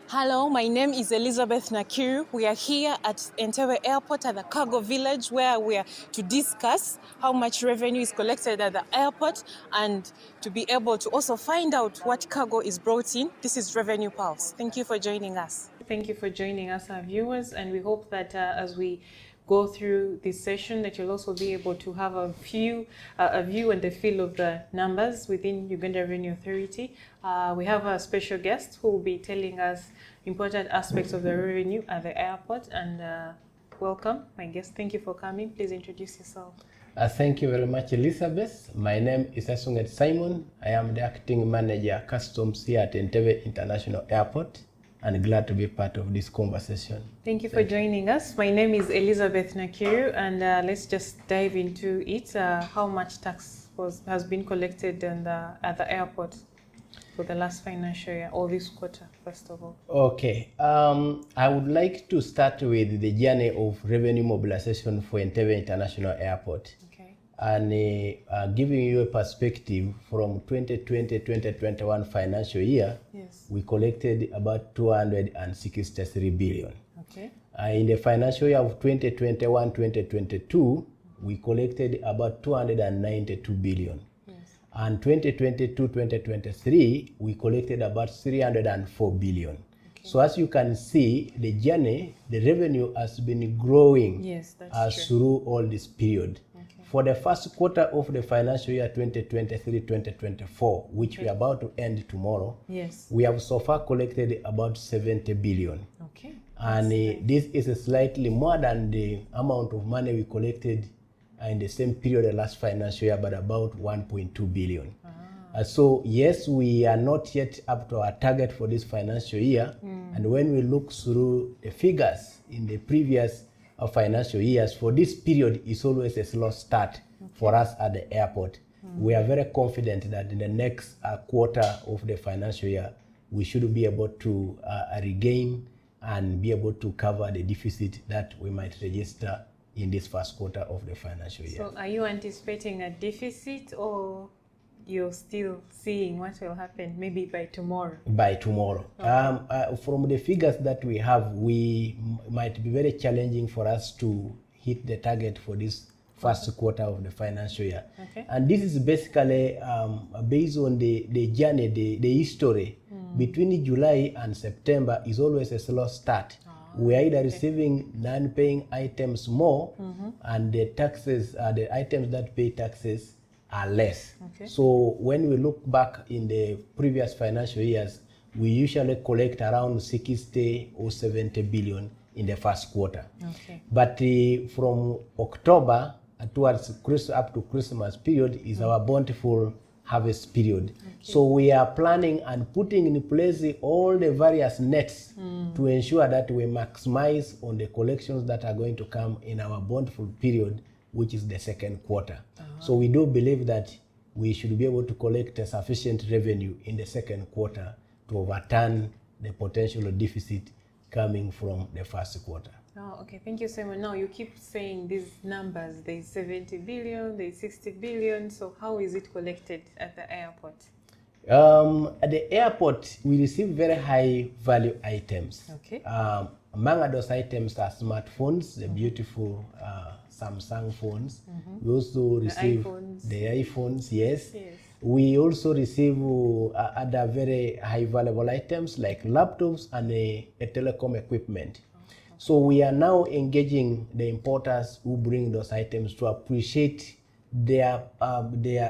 Hello, my name is Elizabeth Nakiru. We are here at Entebbe Airport at the cargo village where we are to discuss how much revenue is collected at the airport and to be able to also find out what cargo is brought in. This is Revenue Pulse. Thank you for joining us. Thank you for joining us, our viewers, and we hope that as we go through this session that you'll also be able to have a view and a feel of the numbers within Uganda Revenue Authority. We have a special guest who will be telling us important aspects of the revenue at the airport. And welcome, my guest. Thank you for coming. Please introduce yourself. Thank you very much, Elizabeth. My name is Asunget Simon. I am the acting manager customs here at Entebbe International Airport, and glad to be part of this conversation. Thank you for joining us. My name is Elizabeth Nakiru, and let's just dive into it. How much tax has been collected at the airport for the last financial year, or this quarter, first of all? Okay. I would like to start with the journey of revenue mobilization for Entebbe International Airport. Okay. And giving you a perspective from 2020-2021 financial year, yes, we collected about 263 billion. Okay. In the financial year of 2021-2022, we collected about 292 billion. Yes. And 2022-2023, we collected about 304 billion. Okay. So as you can see, the journey, the revenue has been growing, yes, that's true, through all this period. Okay. For the first quarter of the financial year 2023-2024, which Okay, we are about to end tomorrow, yes, we have so far collected about 70 billion. Okay. And nice, this is slightly more than the amount of money we collected in the same period last financial year, but about 1.2 billion. So yes, we are not yet up to our target for this financial year. And when we look through the figures in the previous financial years, for this period is always a slow start, okay, for us at the airport. We are very confident that in the next quarter of the financial year, we should be able to regain and be able to cover the deficit that we might register in this first quarter of the financial year. So are you anticipating a deficit, or you're still seeing what will happen maybe by tomorrow? By tomorrow. Okay. From the figures that we have, we might be very challenging for us to hit the target for this first quarter of the financial year. Okay. And this is basically based on the journey, the history. Between July and September is always a slow start. We are either receiving non-paying items more, and the taxes, the items that pay taxes are less. Okay. So when we look back in the previous financial years, we usually collect around 60 or 70 billion in the first quarter. Okay. But from October towards up to Christmas period is our bountiful harvest period. Okay. So we are planning and putting in place all the various nets to ensure that we maximize on the collections that are going to come in our bountiful period, which is the second quarter. So we do believe that we should be able to collect a sufficient revenue in the second quarter to overturn the potential deficit coming from the first quarter. Oh, okay. Thank you, Simon. Now you keep saying these numbers. There's 70 billion, there's 60 billion. So how is it collected at the airport? At the airport, we receive very high value items. Okay. Among those items are smartphones, the beautiful Samsung phones. We also receive the iPhones, yes. Yes. We also receive other very high valuable items like laptops and a telecom equipment. So we are now engaging the importers who bring those items to appreciate their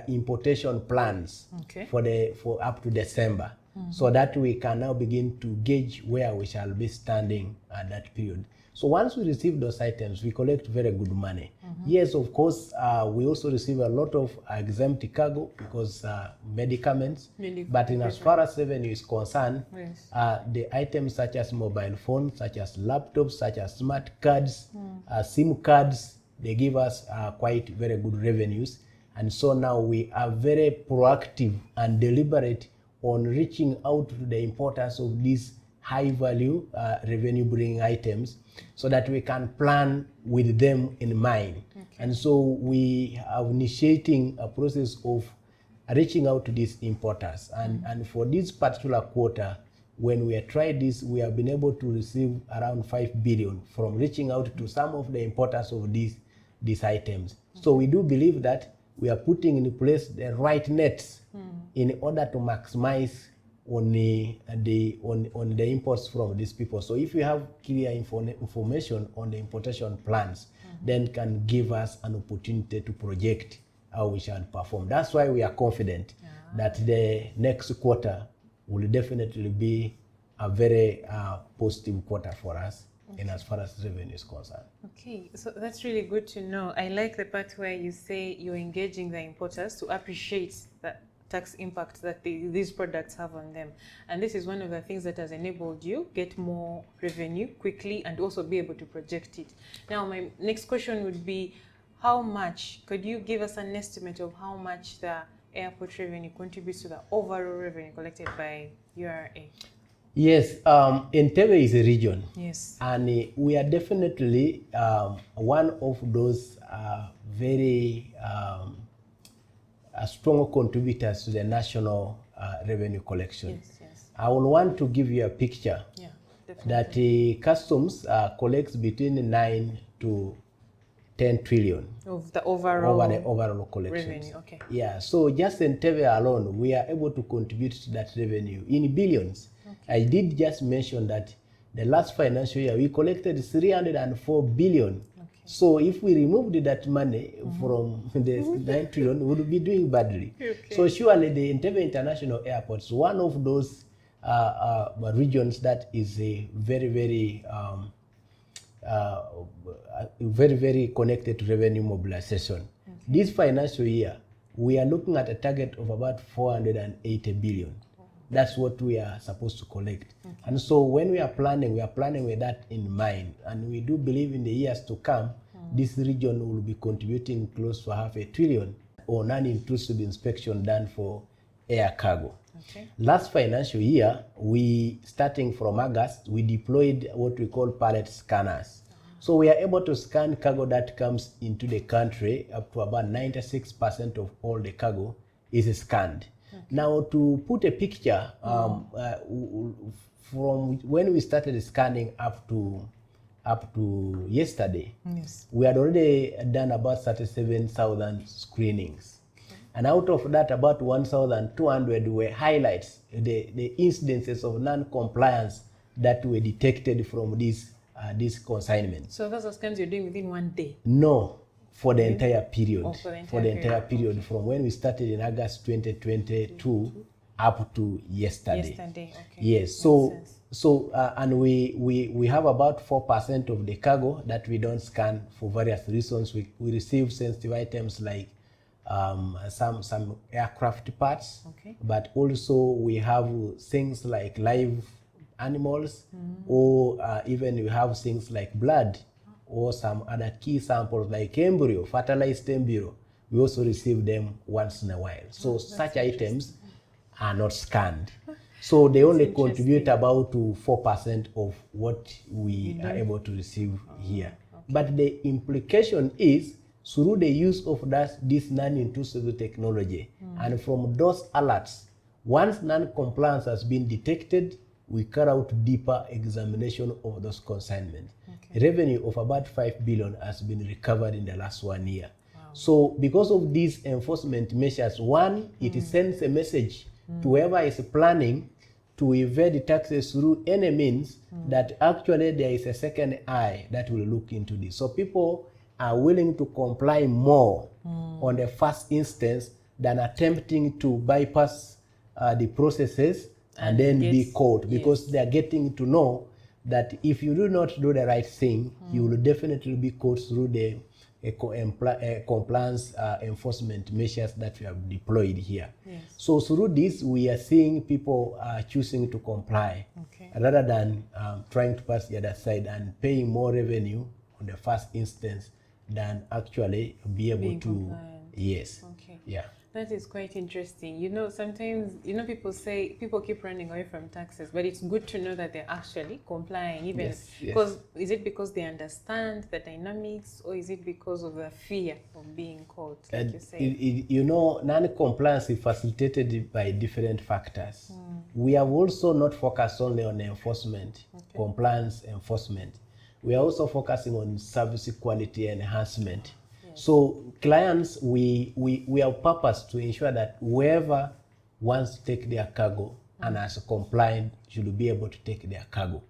importation plans, okay, for up to December, so that we can now begin to gauge where we shall be standing at that period. So once we receive those items, we collect very good money. Yes, of course, we also receive a lot of exempt cargo because medicaments. But in as far as revenue is concerned, yes, the items such as mobile phones, such as laptops, such as smart cards, SIM cards, they give us quite very good revenues. And so now we are very proactive and deliberate on reaching out to the importers of these high value revenue bringing items so that we can plan with them in mind. Okay. And so we are initiating a process of reaching out to these importers. And for this particular quarter, when we have tried this, we have been able to receive around 5 billion from reaching out to some of the importers of these items. So we do believe that we are putting in place the right nets in order to maximize on the imports from these people. So if we have clear information on the importation plans, then can give us an opportunity to project how we shall perform. That's why we are confident that the next quarter will definitely be a very positive quarter for us in as far as revenue is concerned. Okay, so that's really good to know. I like the part where you say you're engaging the importers to appreciate the tax impact that these products have on them. And this is one of the things that has enabled you get more revenue quickly and also be able to project it. Now, my next question would be, how much, could you give us an estimate of how much the airport revenue contributes to the overall revenue collected by URA? Yes, Entebbe is a region. Yes. And we are definitely one of those very strong contributors to the national revenue collection. Yes, yes. I will want to give you a picture that customs collects between 9 to 10 trillion of the overall collections. Revenue. Okay. Yeah, so just Entebbe alone, we are able to contribute to that revenue in billions. Okay. I did just mention that the last financial year we collected 304 billion. Okay. So if we removed that money from the 9 trillion, we would be doing badly. Okay. So surely the Entebbe International Airport is one of those regions that is a very, very connected to revenue mobilization. Okay. This financial year, we are looking at a target of about 480 billion. That's what we are supposed to collect. Okay. And so when we are planning with that in mind. And we do believe in the years to come, this region will be contributing close to $500 billion on non-intrusive inspection done for air cargo. Okay. Last financial year, starting from August, we deployed what we call pallet scanners. So we are able to scan cargo that comes into the country. Up to about 96% of all the cargo is scanned. Okay. Now, to put a picture, from when we started scanning up to yesterday, yes, we had already done about 37,000 screenings. Okay. And out of that, about 1,200 were highlights, the incidences of non-compliance that were detected from these consignments. So those are scans you're doing within one day? No, for the entire period. Oh, for the entire period, from when we started in August 2022 up to yesterday. Okay. Yes. So and we have about 4% of the cargo that we don't scan for various reasons. We receive sensitive items like some aircraft parts, okay, but also we have things like live animals, or even we have things like blood or some other key samples like embryo, fertilized embryo. We also receive them once in a while. So such items are not scanned. So they only contribute about to 4% of what we are able to receive here. Okay. But the implication is through the use of this non-intrusive technology, and from those alerts, once non-compliance has been detected, we carry out deeper examination of those consignments. Okay. Revenue of about 5 billion has been recovered in the last 1 year. Wow. So because of these enforcement measures, one, it sends a message to whoever is planning to evade taxes through any means that actually there is a second eye that will look into this. So people are willing to comply more on the first instance than attempting to bypass the processes and then be caught, because they are getting to know that if you do not do the right thing, you will definitely be caught through the compliance enforcement measures that we have deployed here. Yes. So through this, we are seeing people choosing to comply, okay, rather than trying to pass the other side and paying more revenue on the first instance than actually be able to compliant. Yes. Okay. Yeah. That is quite interesting. Sometimes, people keep running away from taxes, but it's good to know that they're actually complying, even because, is it because they understand the dynamics, or is it because of the fear of being caught, like you say? Non-compliance is facilitated by different factors. We have also not focused only on enforcement, compliance enforcement. We are also focusing on service quality enhancement. So clients, we have purpose to ensure that whoever wants to take their cargo and has compliant should be able to take their cargo.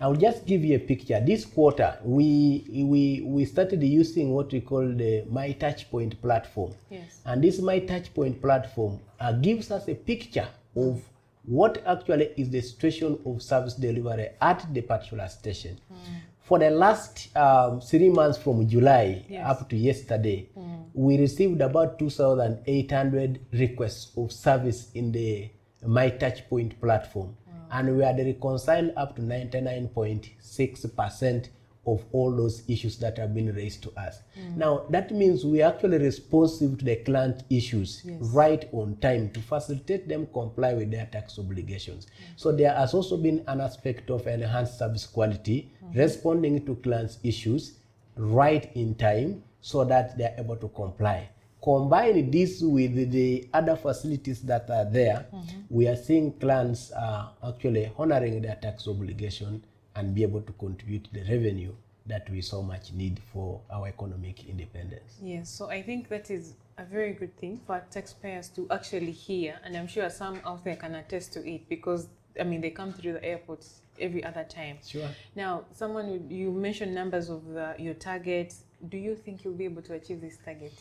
I'll just give you a picture. This quarter, we started using what we call the My Touchpoint platform. Yes. And this My Touchpoint platform gives us a picture of what actually is the situation of service delivery at the particular station. For the last 3 months from July up to yesterday, we received about 2,800 requests of service in the My Touchpoint platform. And we had reconciled up to 99.6% of all those issues that have been raised to us. Now, that means we are actually responsive to the client issues right on time to facilitate them comply with their tax obligations. So there has also been an aspect of enhanced service quality, responding to clients' issues right in time so that they are able to comply. Combine this with the other facilities that are there, we are seeing clients actually honoring their tax obligation and be able to contribute to the revenue that we so much need for our economic independence. Yes, so I think that is a very good thing for taxpayers to actually hear, and I'm sure some out there can attest to it, because they come through the airports every other time. Sure. Now, you mentioned numbers of your targets. Do you think you'll be able to achieve this target?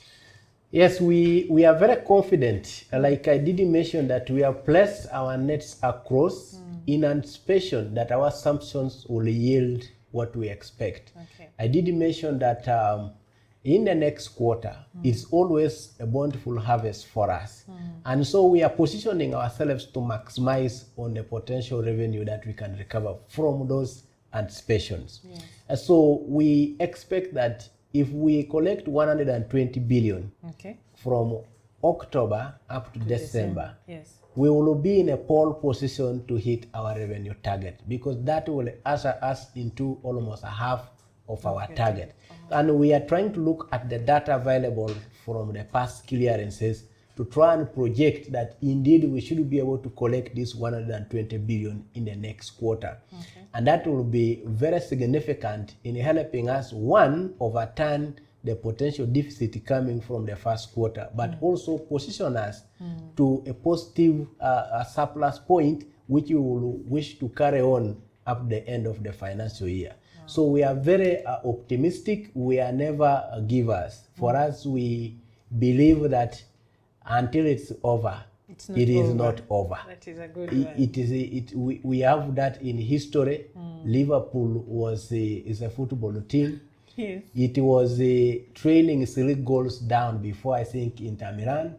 Yes, we are very confident. Like I did mention that we have placed our nets across in anticipation that our assumptions will yield what we expect. I did mention that in the next quarter, it's always a bountiful harvest for us. And so we are positioning ourselves to maximize on the potential revenue that we can recover from those anticipations. So we expect that if we collect 120 billion from October up to December, we will be in a pole position to hit our revenue target, because that will usher us into almost a half of our target. And we are trying to look at the data available from the past clearances to try and project that indeed we should be able to collect this 120 billion in the next quarter. And that will be very significant in helping us, one, overturn the potential deficit coming from the first quarter, but also position us to a positive surplus point, which we will wish to carry on up the end of the financial year. So we are very optimistic. We are never givers. For us, we believe that until it's over, it is not over. That is a good one. We have that in history. Liverpool is a football team. Yes. It was trailing 3 goals down before, I think, Inter Milan.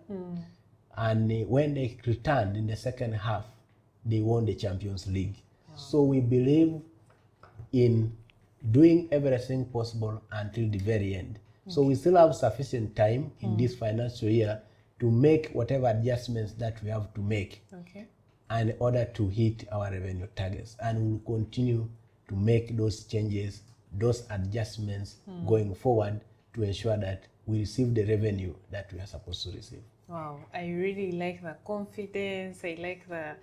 And when they returned in the second half, they won the Champions League. So we believe in doing everything possible until the very end. So we still have sufficient time in this financial year to make whatever adjustments that we have to make in order to hit our revenue targets. And we'll continue to make those changes, those adjustments going forward to ensure that we receive the revenue that we are supposed to receive. Wow, I really like the confidence. I like the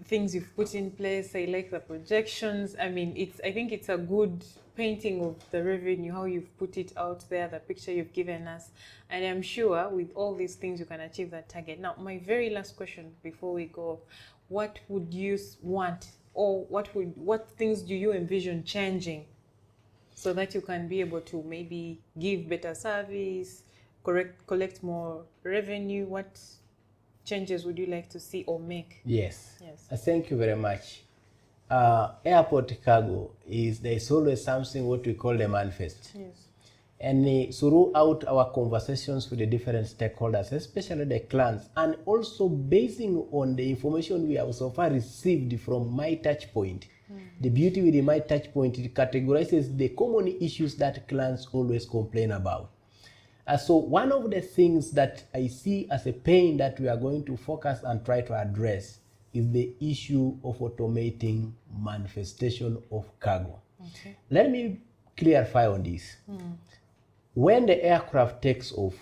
things you've put in place. I like the projections. I think it's a good painting of the revenue, how you've put it out there, the picture you've given us. And I'm sure with all these things, you can achieve that target. Now, my very last question before we go, what would you want, or what things do you envision changing so that you can be able to maybe give better service, collect more revenue? What changes would you like to see or make? Yes. Thank you very much. Airport cargo there's always something what we call the manifest. And throughout our conversations with the different stakeholders, especially the clients, and also basing on the information we have so far received from My Touchpoint, the beauty with the My Touchpoint, it categorizes the common issues that clients always complain about. So one of the things that I see as a pain that we are going to focus and try to address is the issue of automating manifestation of cargo. Okay. Let me clarify on this. When the aircraft takes off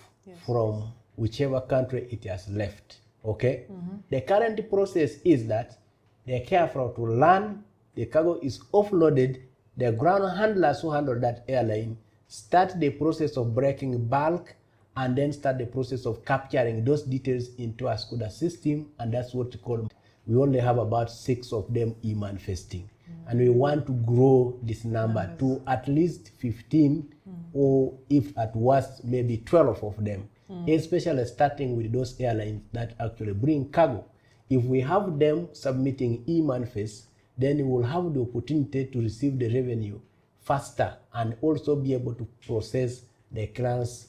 from whichever country it has left, okay, the current process is that the aircraft will land, the cargo is offloaded, the ground handlers who handle that airline start the process of breaking bulk and then start the process of capturing those details into a SCADA system, and that's what we call. We only have about 6 of them e-manifesting, and we want to grow this number to at least 15, or if at worst maybe 12 of them, especially starting with those airlines that actually bring cargo. If we have them submitting e-manifest, then we will have the opportunity to receive the revenue faster and also be able to process the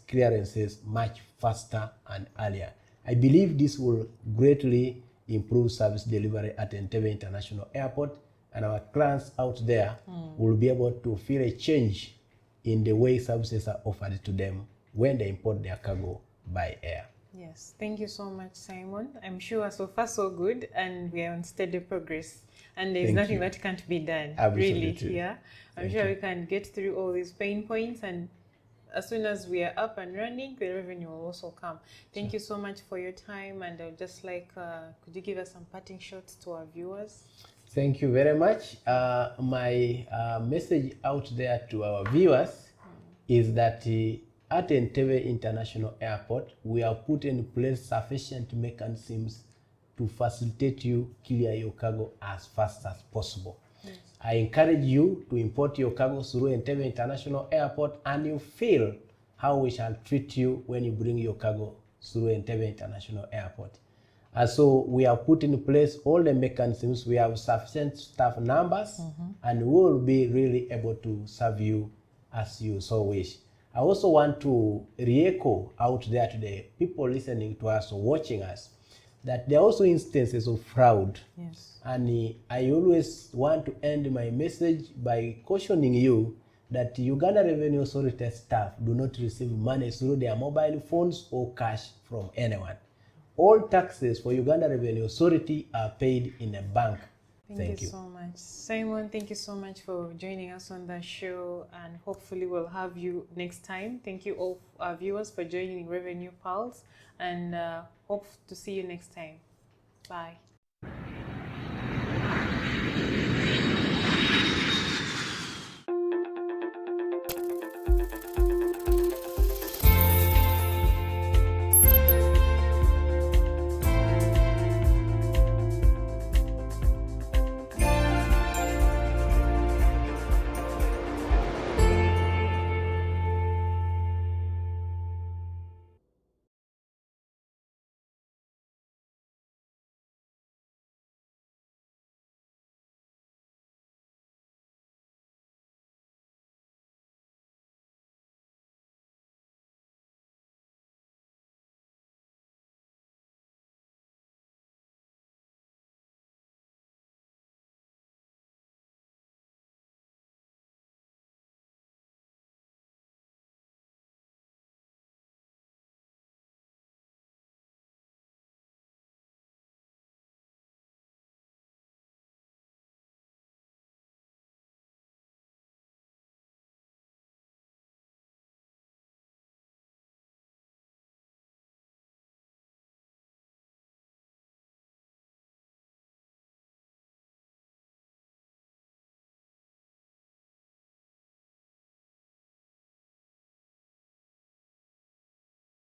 clearances much faster and earlier. I believe this will greatly improve service delivery at Entebbe International Airport, and our clients out there will be able to feel a change in the way services are offered to them when they import their cargo by air. Yes, thank you so much, Simon. I'm sure so far so good, and we are on steady progress. And there's nothing that can't be done. Absolutely. Really. Yeah. I'm sure we can get through all these pain points, and as soon as we are up and running, the revenue will also come. Thank you so much for your time, and I would just like, could you give us some parting shots to our viewers? Thank you very much. My message out there to our viewers is that at Entebbe International Airport, we have put in place sufficient mechanisms to facilitate you clear your cargo as fast as possible. Yes. I encourage you to import your cargo through Entebbe International Airport, and you feel how we shall treat you when you bring your cargo through Entebbe International Airport. So we have put in place all the mechanisms. We have sufficient staff numbers, and we will be really able to serve you as you so wish. I also want to re-echo out there to the people listening to us or watching us that there are also instances of fraud. Yes. And I always want to end my message by cautioning you that Uganda Revenue Authority staff do not receive money through their mobile phones or cash from anyone. All taxes for Uganda Revenue Authority are paid in a bank. Thank you so much. Simon, thank you so much for joining us on the show, and hopefully we'll have you next time. Thank you all our viewers for joining Revenue Pulse, and hope to see you next time. Bye.